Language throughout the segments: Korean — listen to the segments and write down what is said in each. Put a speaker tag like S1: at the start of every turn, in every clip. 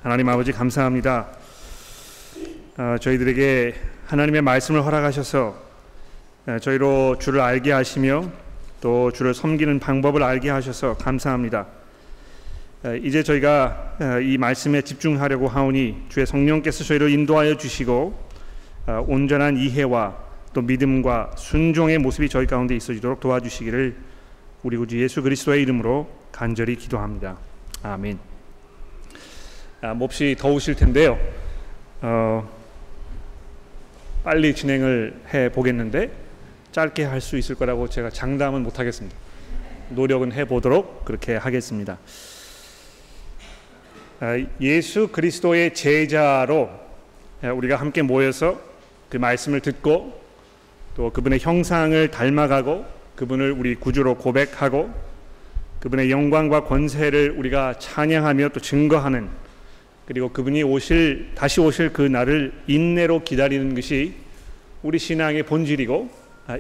S1: 하나님 아버지 감사합니다. 저희들에게 하나님의 말씀을 허락하셔서 저희로 주를 알게 하시며 또 주를 섬기는 방법을 알게 하셔서 감사합니다. 이제 저희가 이 말씀에 집중하려고 하오니 주의 성령께서 저희를 인도하여 주시고 온전한 이해와 또 믿음과 순종의 모습이 저희 가운데 있어지도록 도와주시기를 우리 구주 예수 그리스도의 이름으로 간절히 기도합니다. 아멘. 몹시 더우실 텐데요. 빨리 진행을 해보겠는데 짧게 할 수 있을 거라고 제가 장담은 못하겠습니다. 노력은 해보도록 그렇게 하겠습니다. 예수 그리스도의 제자로 우리가 함께 모여서 그 말씀을 듣고 또 그분의 형상을 닮아가고 그분을 우리 구주로 고백하고 그분의 영광과 권세를 우리가 찬양하며 또 증거하는, 그리고 그분이 다시 오실 그 날을 인내로 기다리는 것이 우리 신앙의 본질이고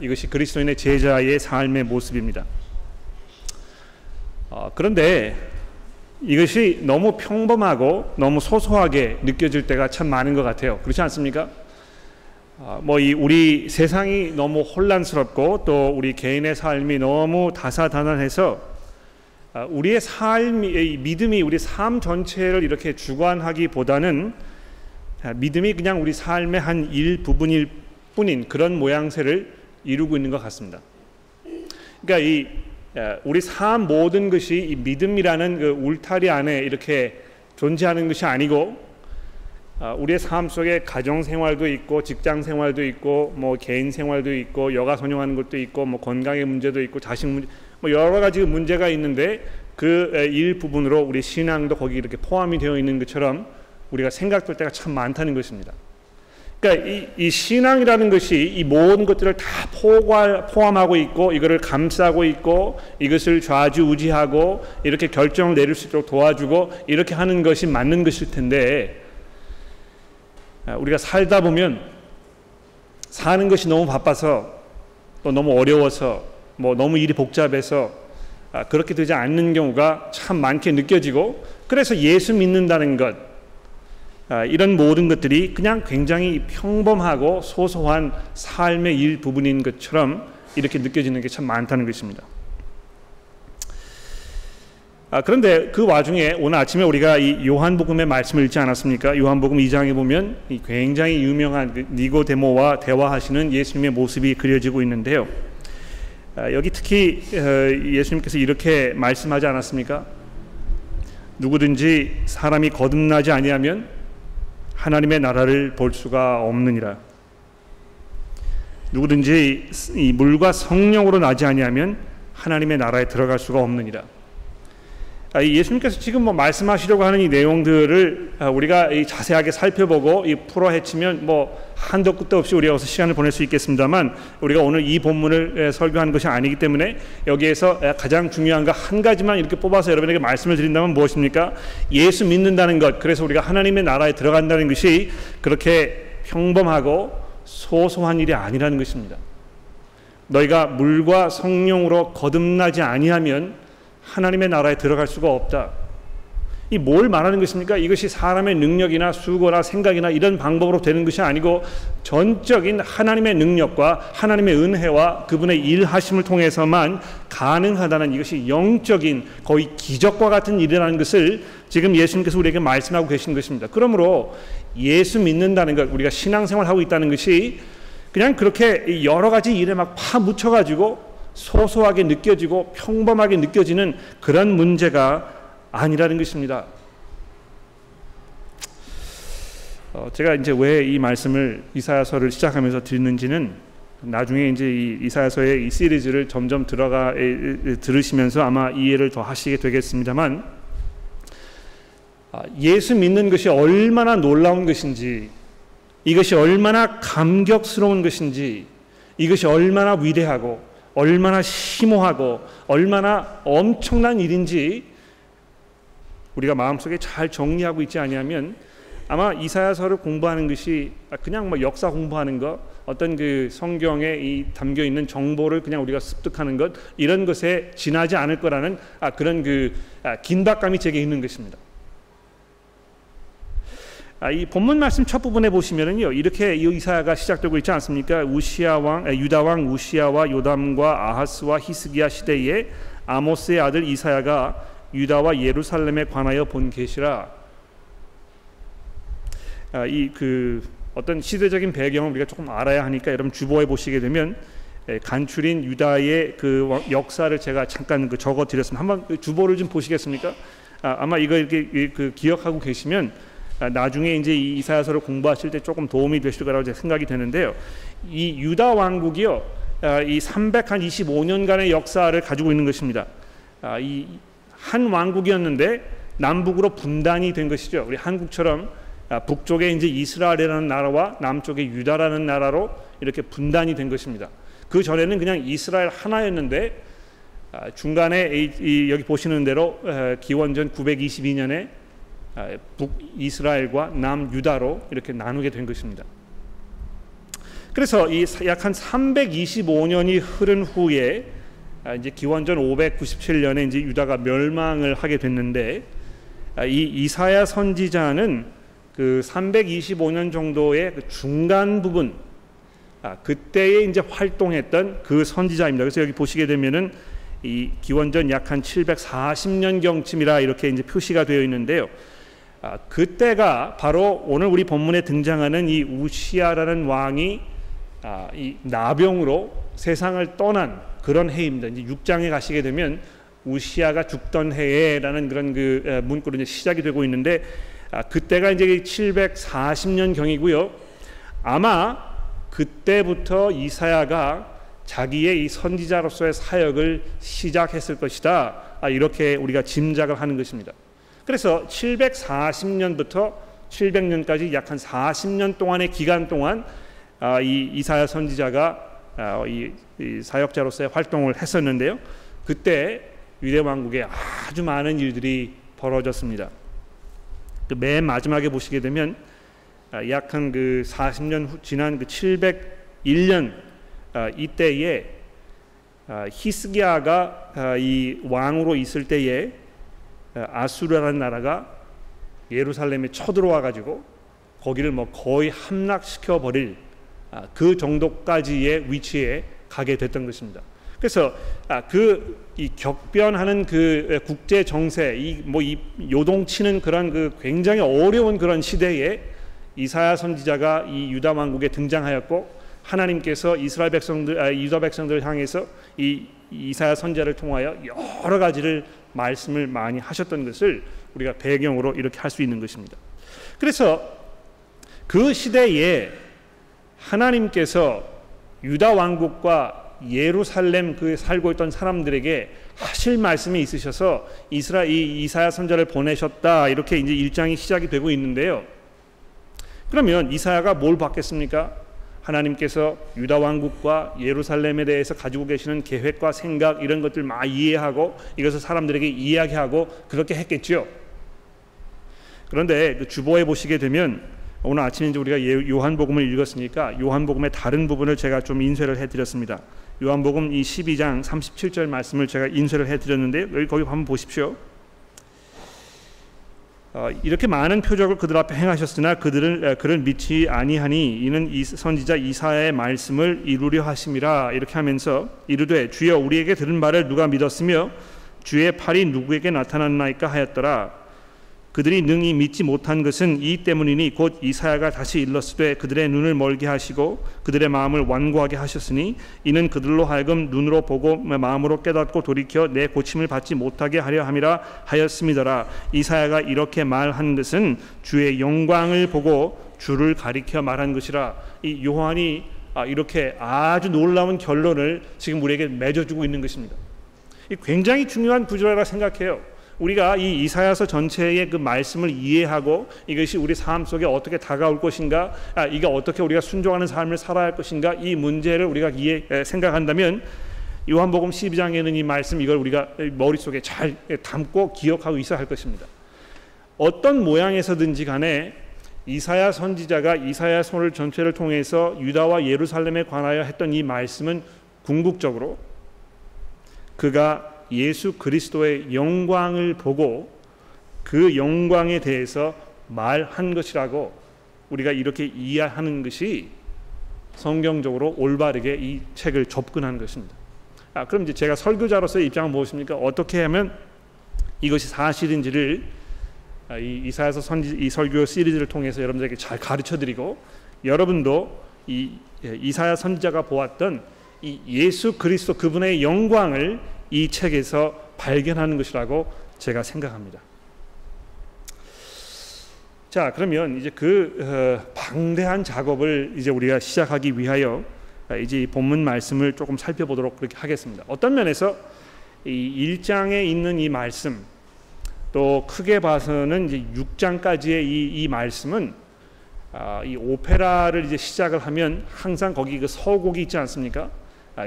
S1: 이것이 그리스도인의 제자의 삶의 모습입니다. 그런데 이것이 너무 평범하고 너무 소소하게 느껴질 때가 참 많은 것 같아요. 그렇지 않습니까? 우리 세상이 너무 혼란스럽고 또 우리 개인의 삶이 너무 다사다난해서 우리의 삶이, 믿음이 우리 삶 전체를 이렇게 주관하기보다는 믿음이 그냥 우리 삶의 한 일부분일 뿐인 그런 모양새를 이루고 있는 것 같습니다. 그러니까 우리 삶 모든 것이 이 믿음이라는 그 울타리 안에 이렇게 존재하는 것이 아니고 우리의 삶 속에 가정 생활도 있고 직장 생활도 있고 개인 생활도 있고 여가 선용하는 것도 있고 건강의 문제도 있고 자식 문제, 여러 가지 문제가 있는데 그 일부분으로 우리 신앙도 거기 이렇게 포함이 되어 있는 것처럼 우리가 생각될 때가 참 많다는 것입니다. 그러니까 이 신앙이라는 것이 이 모든 것들을 다 포함하고 있고 이거를 감싸고 있고 이것을 좌지우지하고 이렇게 결정을 내릴 수 있도록 도와주고 이렇게 하는 것이 맞는 것일 텐데, 우리가 살다 보면 사는 것이 너무 바빠서 또 너무 어려워서 너무 일이 복잡해서 그렇게 되지 않는 경우가 참 많게 느껴지고, 그래서 예수 믿는다는 것, 이런 모든 것들이 그냥 굉장히 평범하고 소소한 삶의 일부분인 것처럼 이렇게 느껴지는 게 참 많다는 것입니다. 그런데 그 와중에 오늘 아침에 우리가 이 요한복음의 말씀을 읽지 않았습니까? 요한복음 2장에 보면 이 굉장히 유명한 니고데모와 대화하시는 예수님의 모습이 그려지고 있는데요. 여기 특히 예수님께서 이렇게 말씀하지 않았습니까? 누구든지 사람이 거듭나지 아니하면 하나님의 나라를 볼 수가 없느니라. 누구든지 이 물과 성령으로 나지 아니하면 하나님의 나라에 들어갈 수가 없느니라. 예수님께서 지금 말씀하시려고 하는 이 내용들을 우리가 자세하게 살펴보고 풀어 헤치면 한도 끝도 없이 우리가 어서 시간을 보낼 수 있겠습니다만, 우리가 오늘 이 본문을 설교하는 것이 아니기 때문에 여기에서 가장 중요한 거 한 가지만 이렇게 뽑아서 여러분에게 말씀을 드린다면 무엇입니까? 예수 믿는다는 것, 그래서 우리가 하나님의 나라에 들어간다는 것이 그렇게 평범하고 소소한 일이 아니라는 것입니다. 너희가 물과 성령으로 거듭나지 아니하면 하나님의 나라에 들어갈 수가 없다. 이 뭘 말하는 것입니까? 이것이 사람의 능력이나 수고나 생각이나 이런 방법으로 되는 것이 아니고 전적인 하나님의 능력과 하나님의 은혜와 그분의 일하심을 통해서만 가능하다는, 이것이 영적인 거의 기적과 같은 일이라는 것을 지금 예수님께서 우리에게 말씀하고 계신 것입니다. 그러므로 예수 믿는다는 것, 우리가 신앙생활하고 있다는 것이 그냥 그렇게 여러 가지 일에 막 파묻혀가지고 소소하게 느껴지고 평범하게 느껴지는 그런 문제가 아니라는 것입니다. 제가 이제 왜 이 말씀을 이사야서를 시작하면서 드리는지는 나중에 이제 이 이사야서의 이 시리즈를 점점 들으시면서 아마 이해를 더 하시게 되겠습니다만, 예수 믿는 것이 얼마나 놀라운 것인지, 이것이 얼마나 감격스러운 것인지, 이것이 얼마나 위대하고 얼마나 심오하고 얼마나 엄청난 일인지 우리가 마음속에 잘 정리하고 있지 아니하면 아마 이사야서를 공부하는 것이 그냥 역사 공부하는 것, 어떤 그 성경에 이 담겨 있는 정보를 그냥 우리가 습득하는 것, 이런 것에 지나지 않을 거라는 그런 그 긴박감이 제게 있는 것입니다. 이 본문 말씀 첫 부분에 보시면은요, 이렇게 이사야가 시작되고 있지 않습니까? 유다 왕 우시야와 요담과 아하스와 히스기야 시대에 아모스의 아들 이사야가 유다와 예루살렘에 관하여 본 계시라. 어떤 시대적인 배경을 우리가 조금 알아야 하니까 여러분 주보에 보시게 되면 간추린 유다의 그 역사를 제가 잠깐 적어 드렸습니다. 한번 주보를 좀 보시겠습니까? 아마 이거 이렇게 기억하고 계시면 나중에 이제 이 이사야서를 공부하실 때 조금 도움이 되실 거라고 제 생각이 되는데요. 이 유다 왕국이요, 이 325년간의 역사를 가지고 있는 것입니다. 이 한 왕국이었는데 남북으로 분단이 된 것이죠. 우리 한국처럼 북쪽에 이제 이스라엘이라는 나라와 남쪽에 유다라는 나라로 이렇게 분단이 된 것입니다. 그 전에는 그냥 이스라엘 하나였는데 중간에 여기 보시는 대로 기원전 922년에 북이스라엘과 남유다로 이렇게 나누게 된 것입니다. 그래서 이 약 한 325년이 흐른 후에 이제 기원전 597년에 이제 유다가 멸망을 하게 됐는데, 이 이사야 선지자는 그 325년 정도의 그 중간 부분, 그때에 이제 활동했던 그 선지자입니다. 그래서 여기 보시게 되면은 이 기원전 약 한 740년 경쯤이라 이렇게 이제 표시가 되어 있는데요. 그때가 바로 오늘 우리 본문에 등장하는 이 우시야라는 왕이 이 나병으로 세상을 떠난 그런 해입니다. 이제 6장에 가시게 되면 우시야가 죽던 해에라는 그런 그 문구로 이제 시작이 되고 있는데, 그때가 이제 740년 경이고요. 아마 그때부터 이사야가 자기의 이 선지자로서의 사역을 시작했을 것이다. 이렇게 우리가 짐작을 하는 것입니다. 그래서 740년부터 700년까지 약 한 40년 동안의 기간 동안 이 이사야 선지자가 이 사역자로서의 활동을 했었는데요. 그때 유대 왕국에 아주 많은 일들이 벌어졌습니다. 맨 마지막에 보시게 되면 약 한 그 40년 지난 그 701년 이때에 히스기야가 이 왕으로 있을 때에 아수르라는 나라가 예루살렘에 쳐들어와 가지고 거기를 뭐 거의 함락시켜 버릴 그 정도까지의 위치에 가게 됐던 것입니다. 그래서 이 격변하는 그 국제 정세, 이 요동치는 그런 그 굉장히 어려운 그런 시대에 이사야 선지자가 이 유다 왕국에 등장하였고, 하나님께서 유다 백성들을 향해서 이 이사야 선지자를 통하여 여러 가지를 말씀을 많이 하셨던 것을 우리가 배경으로 이렇게 할 수 있는 것입니다. 그래서 그 시대에 하나님께서 유다 왕국과 예루살렘 그 살고 있던 사람들에게 하실 말씀이 있으셔서 이사야 선지자를 보내셨다, 이렇게 이제 1장이 시작이 되고 있는데요. 그러면 이사야가 뭘 받겠습니까? 하나님께서 유다 왕국과 예루살렘에 대해서 가지고 계시는 계획과 생각, 이런 것들 막 이해하고 이것을 사람들에게 이야기하고 그렇게 했겠죠. 그런데 그 주보에 보시게 되면 오늘 아침에 이제 우리가 요한복음을 읽었으니까 요한복음의 다른 부분을 제가 좀 인쇄를 해드렸습니다. 요한복음 이 12장 37절 말씀을 제가 인쇄를 해드렸는데, 여기 거기 한번 보십시오. 이렇게 많은 표적을 그들 앞에 행하셨으나 그를 믿지 아니하니 이는 이 선지자 이사야의 말씀을 이루려 하심이라. 이렇게 하면서 이르되 주여 우리에게 들은 바를 누가 믿었으며 주의 팔이 누구에게 나타났나이까 하였더라. 그들이 능히 믿지 못한 것은 이 때문이니 곧 이사야가 다시 일렀으되 그들의 눈을 멀게 하시고 그들의 마음을 완고하게 하셨으니 이는 그들로 하여금 눈으로 보고 마음으로 깨닫고 돌이켜 내 고침을 받지 못하게 하려 함이라 하였음이더라. 이사야가 이렇게 말한 것은 주의 영광을 보고 주를 가리켜 말한 것이라. 이 요한이 이렇게 아주 놀라운 결론을 지금 우리에게 맺어주고 있는 것입니다. 이 굉장히 중요한 구절이라 생각해요. 우리가 이 이사야서 전체의 그 말씀을 이해하고 이것이 우리 삶 속에 어떻게 다가올 것인가, 이게 어떻게 우리가 순종하는 삶을 살아야 할 것인가, 이 문제를 우리가 생각한다면 요한복음 12장에는 이 말씀, 이걸 우리가 머릿속에 잘 담고 기억하고 있어야 할 것입니다. 어떤 모양에서든지 간에 이사야 선지자가 이사야서를 전체를 통해서 유다와 예루살렘에 관하여 했던 이 말씀은 궁극적으로 그가 예수 그리스도의 영광을 보고 그 영광에 대해서 말한 것이라고 우리가 이렇게 이해하는 것이 성경적으로 올바르게 이 책을 접근하는 것입니다. 그럼 이제 제가 설교자로서의 입장은 무엇입니까? 어떻게 하면 이것이 사실인지를 이 이사야서 이 설교 시리즈를 통해서 여러분들에게 잘 가르쳐드리고, 여러분도 이 이사야 선지자가 보았던 이 예수 그리스도 그분의 영광을 이 책에서 발견하는 것이라고 제가 생각합니다. 자, 그러면 이제 방대한 작업을 이제 우리가 시작하기 위하여 이제 이 본문 말씀을 조금 살펴보도록 그렇게 하겠습니다. 어떤 면에서 이 1장에 있는 이 말씀, 또 크게 봐서는 이제 6장까지의 이 말씀은 이 오페라를 이제 시작을 하면 항상 거기 그 서곡이 있지 않습니까?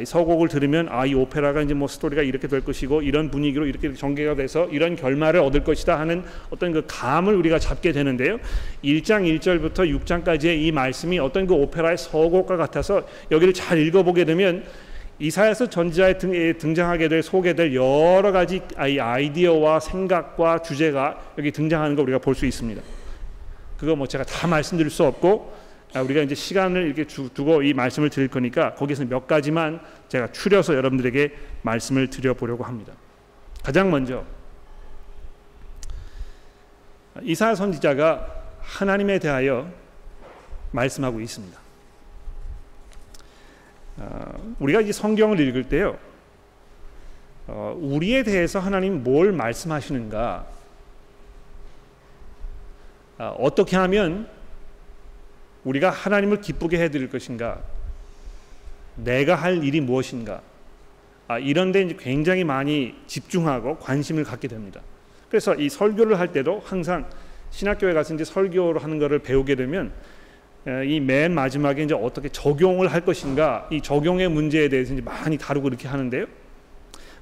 S1: 이 서곡을 들으면 이 오페라가 이제 뭐 스토리가 이렇게 될 것이고 이런 분위기로 이렇게 전개가 돼서 이런 결말을 얻을 것이다 하는 어떤 그 감을 우리가 잡게 되는데요. 1장 1절부터 6장까지의 이 말씀이 어떤 그 오페라의 서곡과 같아서 여기를 잘 읽어보게 되면 이사야서 전지자에 등장하게 될 소개될 여러 가지 아이디어와 생각과 주제가 여기 등장하는 걸 우리가 볼 수 있습니다. 그거 뭐 제가 다 말씀드릴 수 없고 우리가 이제 시간을 이렇게 두고 이 말씀을 드릴 거니까 거기서 몇 가지만 제가 추려서 여러분들에게 말씀을 드려보려고 합니다. 가장 먼저 이사야 선지자가 하나님에 대하여 말씀하고 있습니다. 우리가 이 성경을 읽을 때요, 우리에 대해서 하나님 뭘 말씀하시는가, 어떻게 하면 우리가 하나님을 기쁘게 해드릴 것인가, 내가 할 일이 무엇인가, 이런 데 이제 굉장히 많이 집중하고 관심을 갖게 됩니다. 그래서 이 설교를 할 때도 항상 신학교에 가서 이제 설교를 하는 것을 배우게 되면 이 맨 마지막에 이제 어떻게 적용을 할 것인가, 이 적용의 문제에 대해서 이제 많이 다루고 이렇게 하는데요.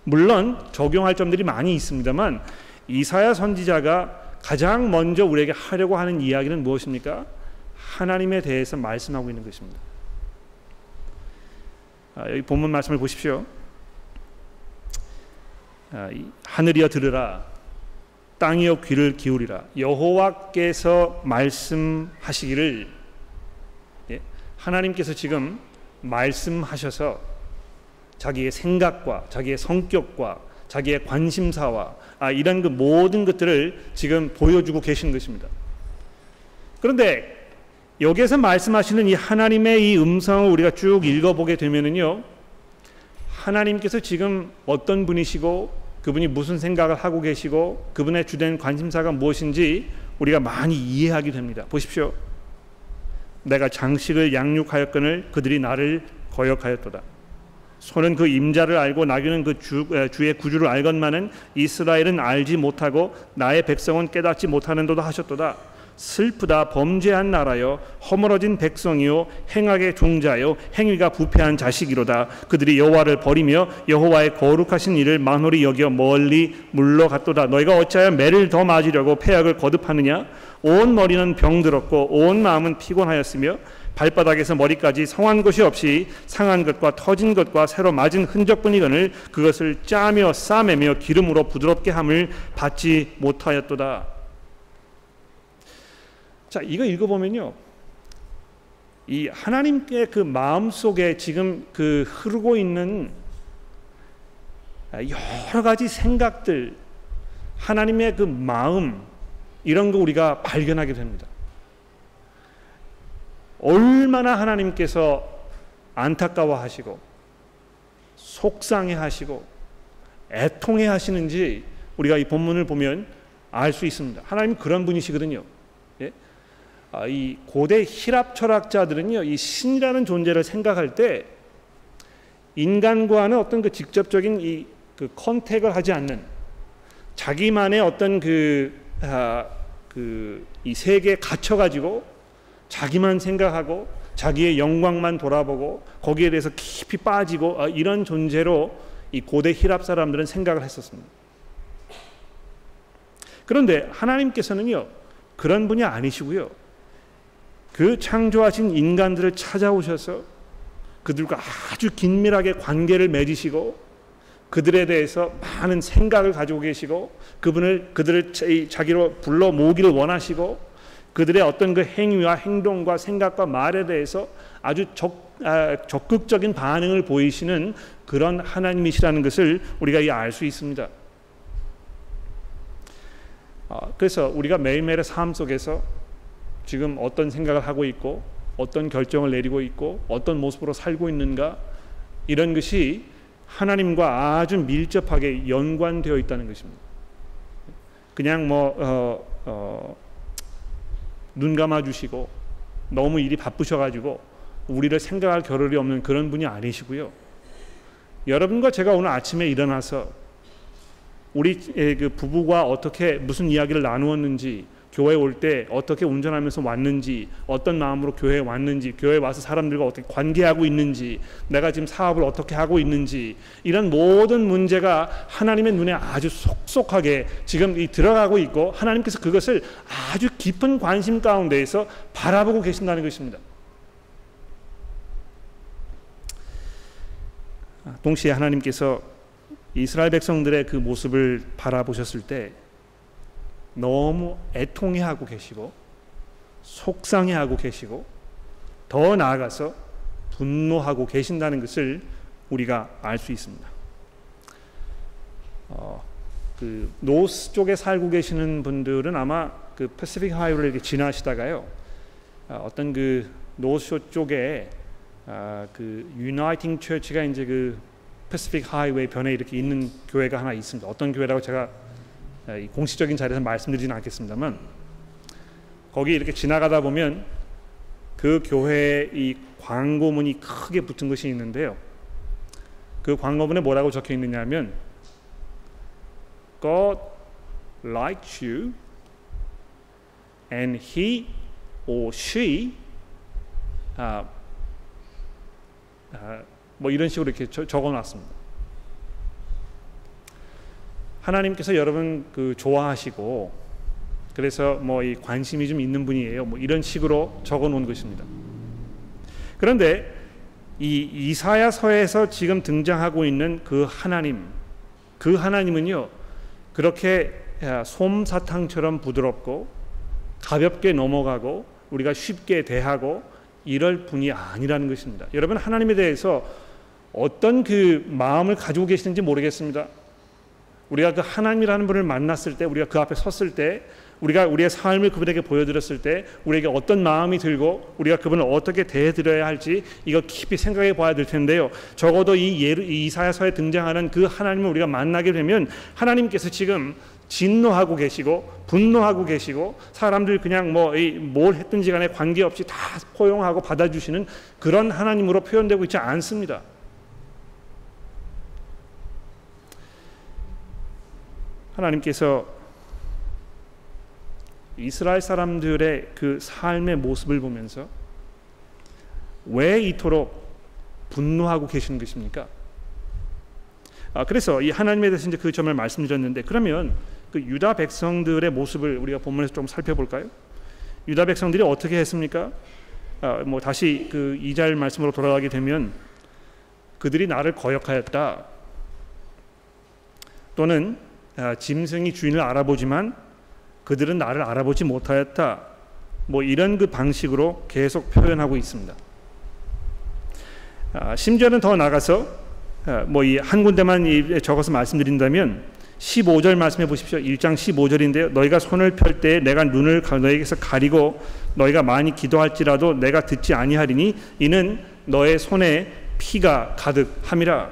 S1: 물론 적용할 점들이 많이 있습니다만 이사야 선지자가 가장 먼저 우리에게 하려고 하는 이야기는 무엇입니까? 하나님에 대해서 말씀하고 있는 것입니다. 여기 본문 말씀을 보십시오. 하늘이여 들으라, 땅이여 귀를 기울이라. 여호와께서 말씀하시기를, 하나님께서 지금 말씀하셔서 자기의 생각과 자기의 성격과 자기의 관심사와 이런 그 모든 것들을 지금 보여주고 계신 것입니다. 그런데 여기에서 말씀하시는 이 하나님의 이 음성을 우리가 쭉 읽어보게 되면은요, 하나님께서 지금 어떤 분이시고 그분이 무슨 생각을 하고 계시고 그분의 주된 관심사가 무엇인지 우리가 많이 이해하게 됩니다. 보십시오. 내가 장식을 양육하였거늘 그들이 나를 거역하였도다. 소는 그 임자를 알고 나귀는 그 주의 구주를 알건만은 이스라엘은 알지 못하고 나의 백성은 깨닫지 못하는도다 하셨도다. 슬프다, 범죄한 나라여, 허물어진 백성이요 행악의 종자요 행위가 부패한 자식이로다. 그들이 여호와를 버리며 여호와의 거룩하신 일을 만홀히 여겨 멀리 물러갔도다. 너희가 어찌하여 매를 더 맞으려고 패악을 거듭하느냐? 온 머리는 병들었고 온 마음은 피곤하였으며 발바닥에서 머리까지 성한 것이 없이 상한 것과 터진 것과 새로 맞은 흔적뿐이거늘 그것을 짜며 싸매며 기름으로 부드럽게 함을 받지 못하였도다. 자, 이거 읽어보면요, 이 하나님께 그 마음 속에 지금 그 흐르고 있는 여러 가지 생각들, 하나님의 그 마음, 이런 거 우리가 발견하게 됩니다. 얼마나 하나님께서 안타까워하시고 속상해하시고 애통해하시는지 우리가 이 본문을 보면 알 수 있습니다. 하나님 그런 분이시거든요. 이 고대 히랍 철학자들은요, 이 신이라는 존재를 생각할 때 인간과는 어떤 그 직접적인 이 컨택을 하지 않는 자기만의 어떤 이 세계에 갇혀가지고 자기만 생각하고 자기의 영광만 돌아보고 거기에 대해서 깊이 빠지고 이런 존재로 이 고대 히랍 사람들은 생각을 했었습니다. 그런데 하나님께서는요, 그런 분이 아니시고요, 그 창조하신 인간들을 찾아오셔서 그들과 아주 긴밀하게 관계를 맺으시고 그들에 대해서 많은 생각을 가지고 계시고 그들을 자기로 불러 모으기를 원하시고 그들의 어떤 그 행위와 행동과 생각과 말에 대해서 아주 적극적인 반응을 보이시는 그런 하나님이시라는 것을 우리가 알 수 있습니다. 그래서 우리가 매일매일의 삶 속에서 지금 어떤 생각을 하고 있고 어떤 결정을 내리고 있고 어떤 모습으로 살고 있는가, 이런 것이 하나님과 아주 밀접하게 연관되어 있다는 것입니다. 그냥 눈 감아 주시고 너무 일이 바쁘셔가지고 우리를 생각할 겨를이 없는 그런 분이 아니시고요. 여러분과 제가 오늘 아침에 일어나서 우리 그 부부가 어떻게 무슨 이야기를 나누었는지, 교회 올 때 어떻게 운전하면서 왔는지, 어떤 마음으로 교회에 왔는지, 교회에 와서 사람들과 어떻게 관계하고 있는지, 내가 지금 사업을 어떻게 하고 있는지, 이런 모든 문제가 하나님의 눈에 아주 속속하게 지금 들어가고 있고, 하나님께서 그것을 아주 깊은 관심 가운데에서 바라보고 계신다는 것입니다. 동시에 하나님께서 이스라엘 백성들의 그 모습을 바라보셨을 때 너무 애통해하고 계시고 속상해하고 계시고 더 나아가서 분노하고 계신다는 것을 우리가 알 수 있습니다. 그 노스 쪽에 살고 계시는 분들은 아마 그 패시픽 하이웨이를 이렇게 지나시다가요, 어떤 그 노스쇼 쪽에 그 유나이팅 처치가 이제 그 패시픽 하이웨이 변에 이렇게 있는 교회가 하나 있습니다. 어떤 교회라고 제가 공식적인 자리에서 말씀드리지는 않겠습니다만, 거기 이렇게 지나가다 보면 그 교회의 이 광고문이 크게 붙은 것이 있는데요. 그 광고문에 뭐라고 적혀 있느냐면 God likes you and he or she 뭐 이런 식으로 이렇게 적어놨습니다. 하나님께서 여러분 그 좋아하시고 그래서 뭐 이 관심이 좀 있는 분이에요, 뭐 이런 식으로 적어놓은 것입니다. 그런데 이 이사야서에서 지금 등장하고 있는 그 하나님은요, 그렇게 솜사탕처럼 부드럽고 가볍게 넘어가고 우리가 쉽게 대하고 이럴 분이 아니라는 것입니다. 여러분, 하나님에 대해서 어떤 그 마음을 가지고 계시는지 모르겠습니다. 우리가 그 하나님이라는 분을 만났을 때, 우리가 그 앞에 섰을 때, 우리가 우리의 삶을 그분에게 보여드렸을 때 우리에게 어떤 마음이 들고 우리가 그분을 어떻게 대해드려야 할지 이거 깊이 생각해 봐야 될 텐데요. 적어도 이 이사야서에 등장하는 그 하나님을 우리가 만나게 되면 하나님께서 지금 진노하고 계시고 분노하고 계시고 사람들 그냥 뭘 했든지 간에 관계없이 다 포용하고 받아주시는 그런 하나님으로 표현되고 있지 않습니다. 하나님께서 이스라엘 사람들의 그 삶의 모습을 보면서 왜 이토록 분노하고 계시는 것입니까? 그래서 이 하나님에 대해서 이제 그 점을 말씀드렸는데, 그러면 그 유다 백성들의 모습을 우리가 본문에서 좀 살펴볼까요? 유다 백성들이 어떻게 했습니까? 다시 그 2절 말씀으로 돌아가게 되면 그들이 나를 거역하였다, 또는 짐승이 주인을 알아보지만 그들은 나를 알아보지 못하였다, 뭐 이런 그 방식으로 계속 표현하고 있습니다. 심지어는 더 나가서 이 한 군데만 적어서 말씀드린다면 15절 말씀해 보십시오. 1장 15절인데요. 너희가 손을 펼 때 내가 눈을 너희에게서 가리고 너희가 많이 기도할지라도 내가 듣지 아니하리니 이는 너의 손에 피가 가득함이라.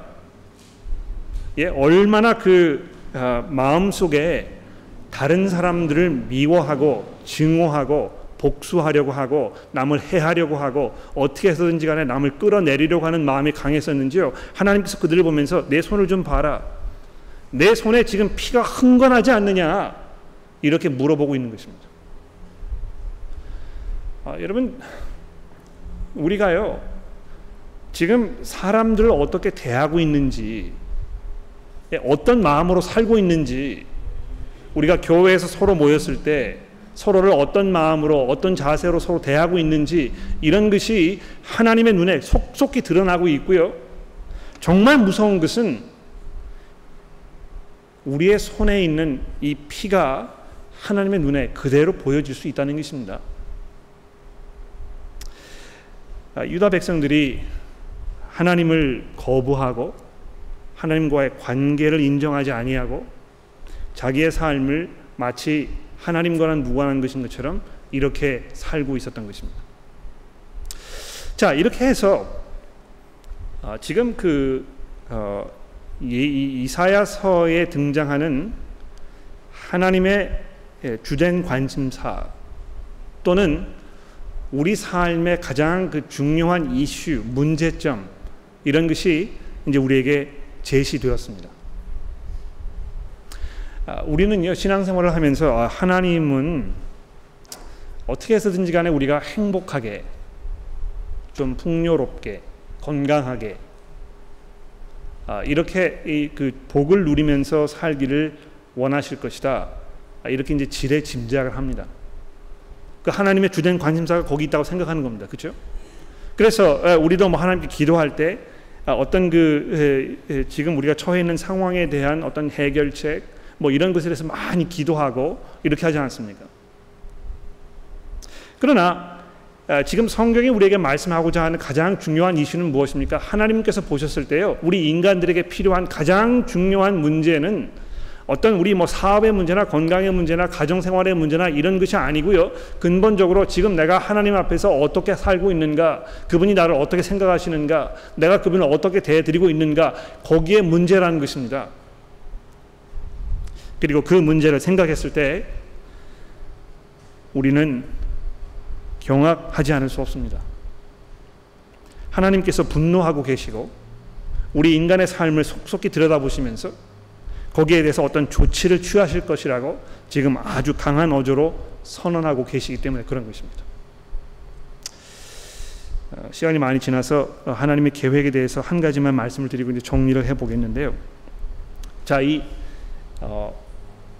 S1: 얼마나 그 마음속에 다른 사람들을 미워하고 증오하고 복수하려고 하고 남을 해하려고 하고 어떻게 해서든지 간에 남을 끌어내리려고 하는 마음이 강했었는지요. 하나님께서 그들을 보면서 내 손을 좀 봐라, 내 손에 지금 피가 흥건하지 않느냐, 이렇게 물어보고 있는 것입니다. 여러분, 우리가요 지금 사람들을 어떻게 대하고 있는지, 어떤 마음으로 살고 있는지, 우리가 교회에서 서로 모였을 때 서로를 어떤 마음으로 어떤 자세로 서로 대하고 있는지, 이런 것이 하나님의 눈에 속속히 드러나고 있고요. 정말 무서운 것은 우리의 손에 있는 이 피가 하나님의 눈에 그대로 보여질 수 있다는 것입니다. 유다 백성들이 하나님을 거부하고 하나님과의 관계를 인정하지 아니하고 자기의 삶을 마치 하나님과는 무관한 것인 것처럼 이렇게 살고 있었던 것입니다. 자, 이렇게 해서 지금 이사야서에 등장하는 하나님의 주된 관심사 또는 우리 삶의 가장 중요한 이슈, 문제점 이런 것이 이제 우리에게 제시되었습니다. 우리는요, 신앙생활을 하면서 하나님은 어떻게 해서든지 간에 우리가 행복하게, 좀 풍요롭게, 건강하게 이렇게 그 복을 누리면서 살기를 원하실 것이다. 이렇게 이제 지레 짐작을 합니다. 그 하나님의 주된 관심사가 거기 있다고 생각하는 겁니다. 그렇죠? 그래서 우리도 뭐 하나님께 기도할 때 어떤 지금 우리가 처해 있는 상황에 대한 어떤 해결책 뭐 이런 것에 대해서 많이 기도하고 이렇게 하지 않습니까? 그러나 지금 성경이 우리에게 말씀하고자 하는 가장 중요한 이슈는 무엇입니까? 하나님께서 보셨을 때요, 우리 인간들에게 필요한 가장 중요한 문제는 어떤 우리 뭐 사업의 문제나 건강의 문제나 가정생활의 문제나 이런 것이 아니고요, 근본적으로 지금 내가 하나님 앞에서 어떻게 살고 있는가, 그분이 나를 어떻게 생각하시는가, 내가 그분을 어떻게 대해드리고 있는가, 거기에 문제라는 것입니다. 그리고 그 문제를 생각했을 때 우리는 경악하지 않을 수 없습니다. 하나님께서 분노하고 계시고 우리 인간의 삶을 속속히 들여다보시면서 거기에 대해서 어떤 조치를 취하실 것이라고 지금 아주 강한 어조로 선언하고 계시기 때문에 그런 것입니다. 시간이 많이 지나서 하나님의 계획에 대해서 한 가지만 말씀을 드리고 이제 정리를 해보겠는데요. 자,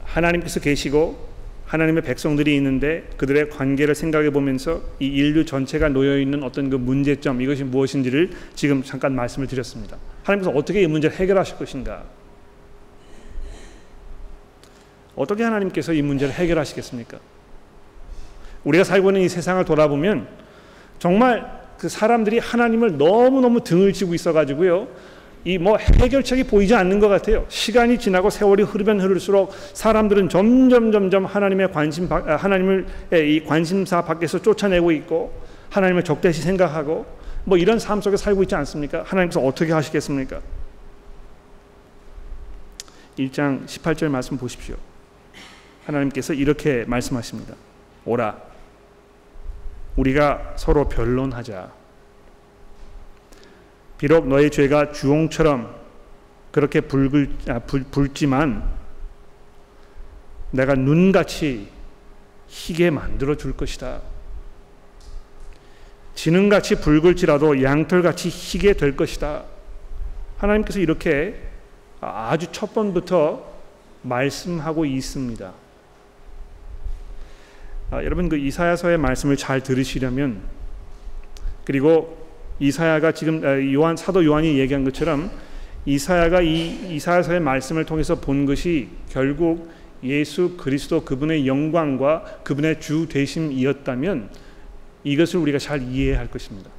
S1: 하나님께서 계시고 하나님의 백성들이 있는데 그들의 관계를 생각해 보면서 이 인류 전체가 놓여 있는 어떤 그 문제점, 이것이 무엇인지를 지금 잠깐 말씀을 드렸습니다. 하나님께서 어떻게 이 문제를 해결하실 것인가? 어떻게 하나님께서 이 문제를 해결하시겠습니까? 우리가 살고 있는 이 세상을 돌아보면 정말 그 사람들이 하나님을 너무너무 등을 치고 있어가지고요, 이 뭐 해결책이 보이지 않는 것 같아요. 시간이 지나고 세월이 흐르면 흐를수록 사람들은 점점 하나님을 이 관심사 밖에서 쫓아내고 있고 하나님을 적대시 생각하고 뭐 이런 삶 속에 살고 있지 않습니까? 하나님께서 어떻게 하시겠습니까? 1장 18절 말씀 보십시오. 하나님께서 이렇게 말씀하십니다. 오라, 우리가 서로 변론하자. 비록 너의 죄가 주홍처럼 그렇게 붉지만 내가 눈같이 희게 만들어 줄 것이다. 진흥같이 붉을지라도 양털같이 희게 될 것이다. 하나님께서 이렇게 아주 첫 번부터 말씀하고 있습니다. 여러분, 그 이사야서의 말씀을 잘 들으시려면, 그리고 이사야가 지금 사도 요한이 얘기한 것처럼 이사야가 이 이사야서의 말씀을 통해서 본 것이 결국 예수 그리스도 그분의 영광과 그분의 주 되심이었다면 이것을 우리가 잘 이해해야 할 것입니다.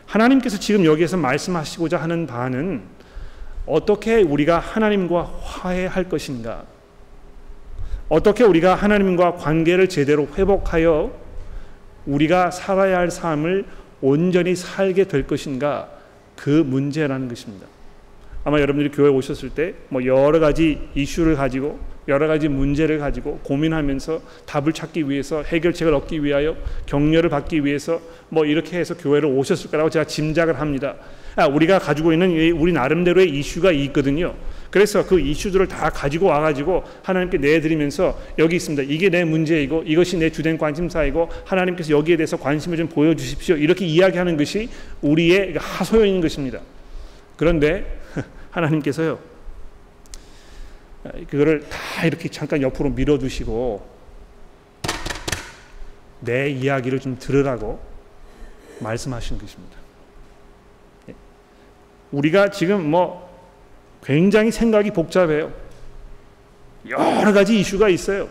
S1: 하나님께서 지금 여기에서 말씀하시고자 하는 바는 어떻게 우리가 하나님과 화해할 것인가, 어떻게 우리가 하나님과 관계를 제대로 회복하여 우리가 살아야 할 삶을 온전히 살게 될 것인가, 그 문제라는 것입니다. 아마 여러분들이 교회에 오셨을 때 뭐 여러 가지 이슈를 가지고 여러 가지 문제를 가지고 고민하면서 답을 찾기 위해서, 해결책을 얻기 위하여, 격려를 받기 위해서 뭐 이렇게 해서 교회를 오셨을 거라고 제가 짐작을 합니다. 우리가 가지고 있는 우리 나름대로의 이슈가 있거든요. 그래서 그 이슈들을 다 가지고 와가지고 하나님께 내드리면서 여기 있습니다. 이게 내 문제이고 이것이 내 주된 관심사이고 하나님께서 여기에 대해서 관심을 좀 보여주십시오. 이렇게 이야기하는 것이 우리의 하소연인 것입니다. 그런데 하나님께서요, 그거를 다 이렇게 잠깐 옆으로 밀어두시고 내 이야기를 좀 들으라고 말씀하시는 것입니다. 우리가 지금 뭐 굉장히 생각이 복잡해요. 여러 가지 이슈가 있어요.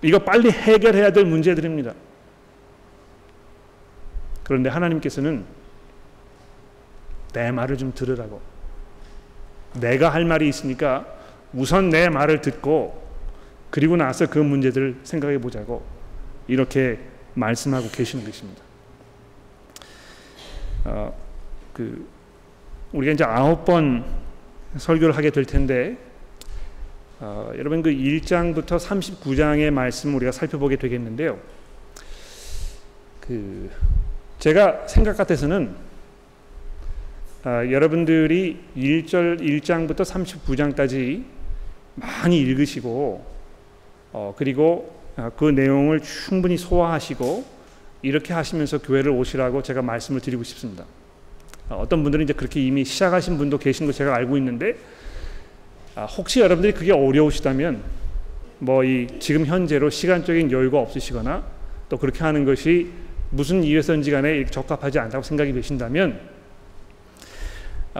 S1: 이거 빨리 해결해야 될 문제들입니다. 그런데 하나님께서는 내 말을 좀 들으라고, 내가 할 말이 있으니까 우선 내 말을 듣고 그리고 나서 그 문제들을 생각해 보자고 이렇게 말씀하고 계시는 것입니다. 우리가 이제 9번 설교를 하게 될 텐데 여러분 그 1장부터 39장의 말씀 우리가 살펴보게 되겠는데요. 제가 생각 같아서는 여러분들이 1장부터 39장까지 많이 읽으시고 그리고 그 내용을 충분히 소화하시고 이렇게 하시면서 교회를 오시라고 제가 말씀을 드리고 싶습니다. 어떤 분들은 이제 그렇게 이미 시작하신 분도 계신 거 제가 알고 있는데 혹시 여러분들이 그게 어려우시다면 지금 현재로 시간적인 여유가 없으시거나 또 그렇게 하는 것이 무슨 이유에서인지 간에 적합하지 않다고 생각이 되신다면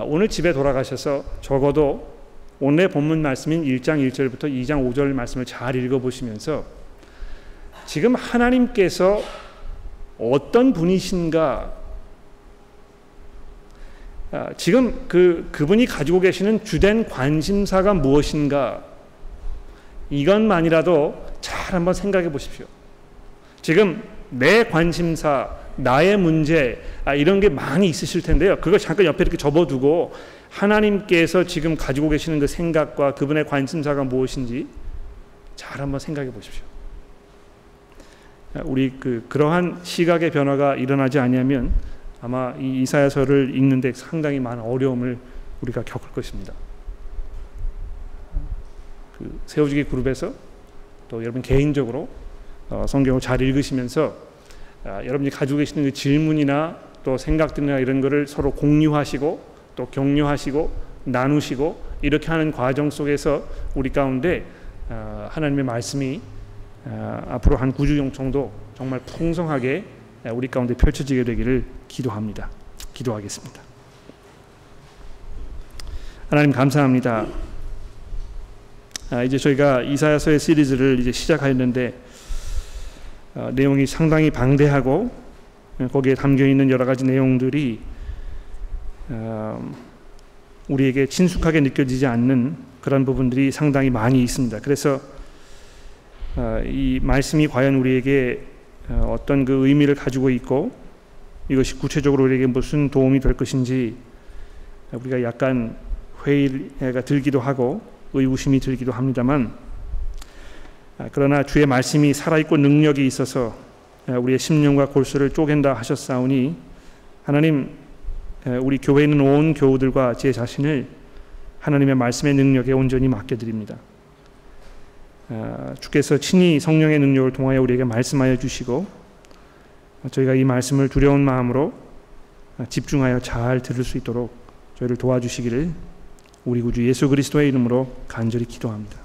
S1: 오늘 집에 돌아가셔서 적어도 오늘 본문 말씀인 1장 1절부터 2장 5절 말씀을 잘 읽어보시면서 지금 하나님께서 어떤 분이신가, 지금 그분이 가지고 계시는 주된 관심사가 무엇인가, 이것만이라도 잘 한번 생각해 보십시오. 지금 내 관심사, 나의 문제 이런 게 많이 있으실 텐데요. 그걸 잠깐 옆에 이렇게 접어두고 하나님께서 지금 가지고 계시는 그 생각과 그분의 관심사가 무엇인지 잘 한번 생각해 보십시오. 우리 그러한 시각의 변화가 일어나지 않으면 아마 이 이사야서를 읽는데 상당히 많은 어려움을 우리가 겪을 것입니다. 세워주기 그룹에서 또 여러분 개인적으로 성경을 잘 읽으시면서 여러분이 가지고 계시는 그 질문이나 또 생각들이나 이런 거를 서로 공유하시고 또 격려하시고 나누시고 이렇게 하는 과정 속에서 우리 가운데 하나님의 말씀이 앞으로 한 9주 정도 정말 풍성하게 우리 가운데 펼쳐지게 되기를 기도합니다. 기도하겠습니다. 하나님 감사합니다. 이제 저희가 이사야서의 시리즈를 이제 시작하였는데 내용이 상당히 방대하고 거기에 담겨 있는 여러 가지 내용들이 우리에게 친숙하게 느껴지지 않는 그런 부분들이 상당히 많이 있습니다. 그래서 이 말씀이 과연 우리에게 어떤 그 의미를 가지고 있고 이것이 구체적으로 우리에게 무슨 도움이 될 것인지 우리가 약간 회의가 들기도 하고 의구심이 들기도 합니다만, 그러나 주의 말씀이 살아있고 능력이 있어서 우리의 심령과 골수를 쪼갠다 하셨사오니 하나님, 우리 교회에 있는 온 교우들과 제 자신을 하나님의 말씀의 능력에 온전히 맡겨드립니다. 주께서 친히 성령의 능력을 통하여 우리에게 말씀하여 주시고 저희가 이 말씀을 두려운 마음으로 집중하여 잘 들을 수 있도록 저희를 도와주시기를 우리 구주 예수 그리스도의 이름으로 간절히 기도합니다.